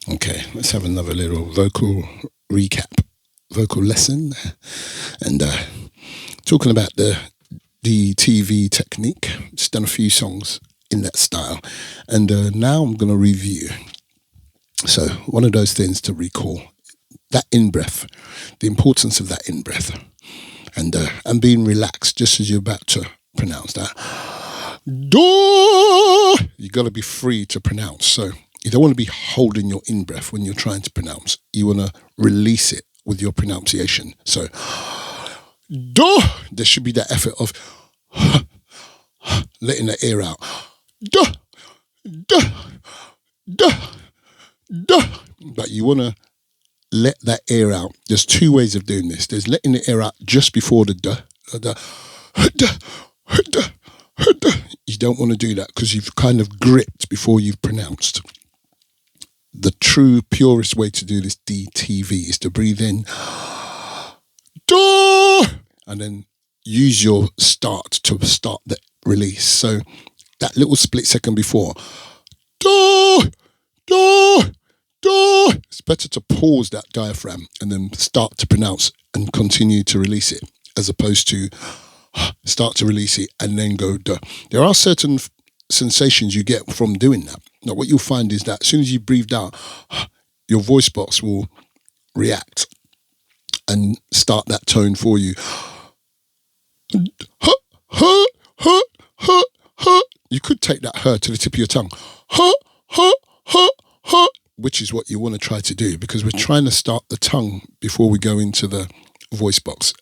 Okay, let's have another little vocal recap, vocal lesson. And talking about the DTV technique, just done a few songs in that style. And now I'm going to review. So one of those things to recall, that in-breath, the importance of that in-breath. And being relaxed just as you're about to pronounce that. Do! You got to be free to pronounce. So you don't want to be holding your in-breath when you're trying to pronounce. You want to release it with your pronunciation. So, do! There should be that effort of letting the air out. Do! Do! Do! Do! But you want to let that air out. There's two ways of doing this. There's letting the air out just before the duh. You don't want to do that because you've kind of gripped before you've pronounced. The true, purest way to do this DTV is to breathe in, duh, and then use your start to start the release. So that little split second before, duh, duh, duh. It's better to pause that diaphragm and then start to pronounce and continue to release it, as opposed to start to release it and then go duh. There are certain sensations you get from doing that. Now, what you'll find is that as soon as you breathed out, your voice box will react and start that tone for you. You could take that to the tip of your tongue, which is what you want to try to do, because we're trying to start the tongue before we go into the voice box.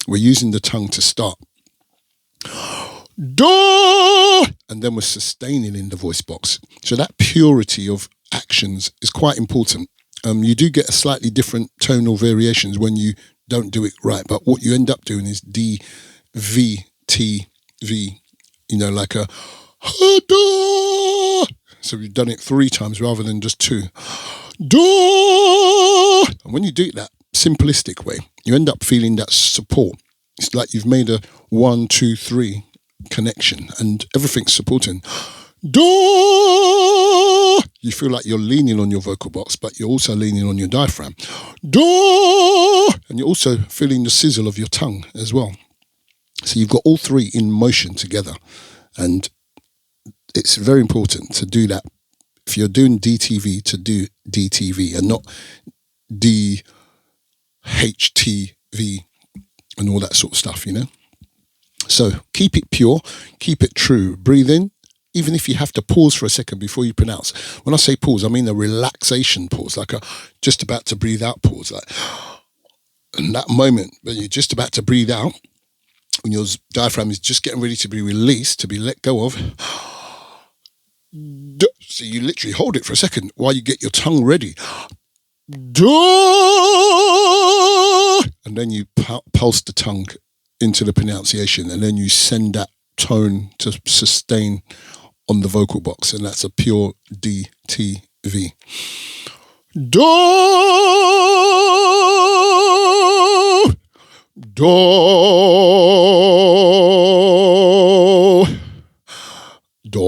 We're using the tongue to start. Do! And then we're sustaining in the voice box. So that purity of actions is quite important. You do get a slightly different tonal variations when you don't do it right, but what you end up doing is D, V, T, V, like a do. So we've done it 3 times rather than just 2. Do! And when you do it that simplistic way, you end up feeling that support. It's like you've made a 1, 2, 3 connection and everything's supporting. Do! You feel like you're leaning on your vocal box, but you're also leaning on your diaphragm. Do! And you're also feeling the sizzle of your tongue as well. So you've got all 3 in motion together. And it's very important to do that. If you're doing DTV, to do DTV and not DHTV and all that sort of stuff, So keep it pure, keep it true. Breathe in, even if you have to pause for a second before you pronounce. When I say pause, I mean a relaxation pause, like a just about to breathe out pause. Like, and that moment when you're just about to breathe out, when your diaphragm is just getting ready to be released, to be let go of. So you literally hold it for a second while you get your tongue ready. And then you pulse the tongue into the pronunciation, and then you send that tone to sustain on the vocal box, and that's a pure DTV. Do, do, do.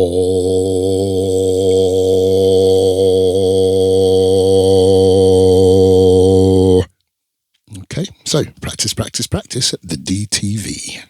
Okay, so practice, practice, practice at the DTV.